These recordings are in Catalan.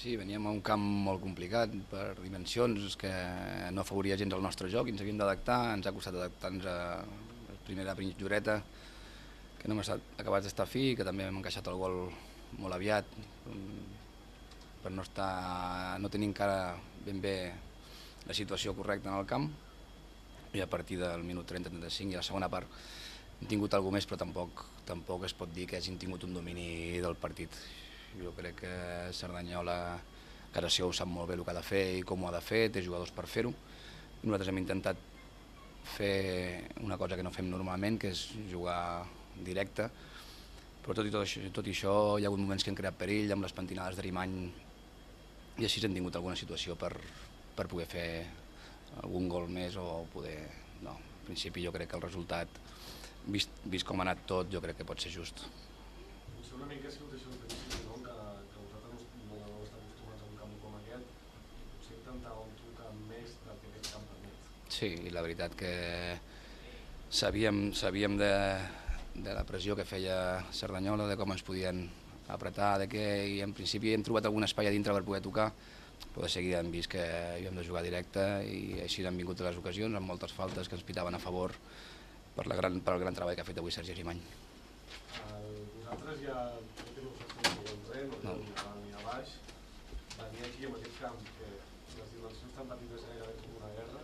Sí, veníem a un camp molt complicat per dimensions que no afavoria gens el nostre joc i ens havíem d'adaptar. Ens ha costat adaptar-nos a la primera Lloreta, que no hem acabat d'estar fi, que també hem encaixat el gol molt aviat per no tenir encara ben bé la situació correcta en el camp, i a partir del minut 30-35 i la segona part hem tingut alguna més, però tampoc es pot dir que hagin tingut un domini del partit. Jo crec que Cerdanyola a casa seu sap molt bé el que ha de fer i com ho ha de fer, té jugadors per fer-ho. Nosaltres hem intentat fer una cosa que no fem normalment, que és jugar directe, però tot i això hi ha hagut moments que han creat perill amb les pentinades d'Arimany i així hem tingut alguna situació per poder fer algun gol més o poder... No, en principi jo crec que el resultat, vist com ha anat tot, jo crec que pot ser just. Potser una mica ha sigut això al principi, no? Que vosaltres no esteu acostumats a un camp com aquest, potser intentàveu trucar més del que aquest camp permet. Sí, i la veritat que sabíem de la pressió que feia Cerdanyola, de com ens podien apretar, i en principi hem trobat algun espai a dintre per poder tocar, però de seguida hem vist que havíem de jugar directe i així han vingut les ocasions, amb moltes faltes que ens pitaven a favor pel gran treball que ha fet avui Sergi Arimany. Vosaltres ja no teniu sensació de res, no teniu ni a dalt ni a baix. Venir aquí amb aquest camp, que les dimensions tan petites gairebé com una guerra,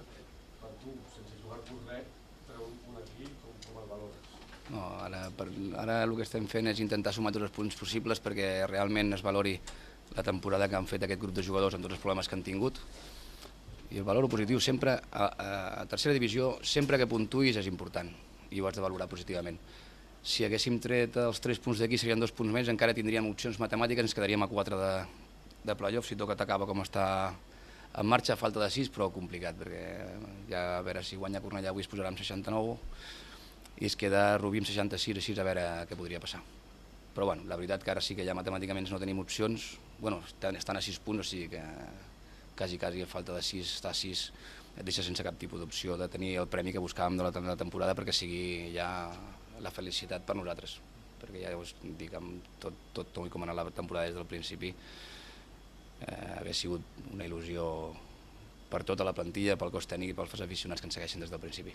per tu, sense jugar-vos res, treure un punt aquí, com el valores? No, ara el que estem fent és intentar sumar tots els punts possibles perquè realment es valori la temporada que han fet aquest grup de jugadors amb tots els problemes que han tingut. I el valor positiu sempre, a tercera divisió, sempre que puntuïs és important i ho has de valorar positivament. Si haguéssim tret els 3 punts d'aquí serien 2 punts més, encara tindríem opcions matemàtiques, ens quedaríem a 4 de playoff, si toca t'acaba com està en marxa, a falta de 6, però complicat, perquè ja a veure si guanya Cornellà avui es posarà amb 69 i es queda Rubí amb 66, així a veure què podria passar. Però bueno, la veritat que ara sí que ja matemàticament no tenim opcions, bueno, estan a 6 punts, o sigui que quasi a falta de 6, estar a 6, et deixa sense cap tipus d'opció de tenir el premi que buscàvem de la temporada perquè sigui ja la felicitat per nosaltres, perquè ja us dic, amb tot com ha anat la temporada des del principi, hauria sigut una il·lusió per tota la plantilla, pel cos tècnic i pels aficionats que ens segueixen des del principi.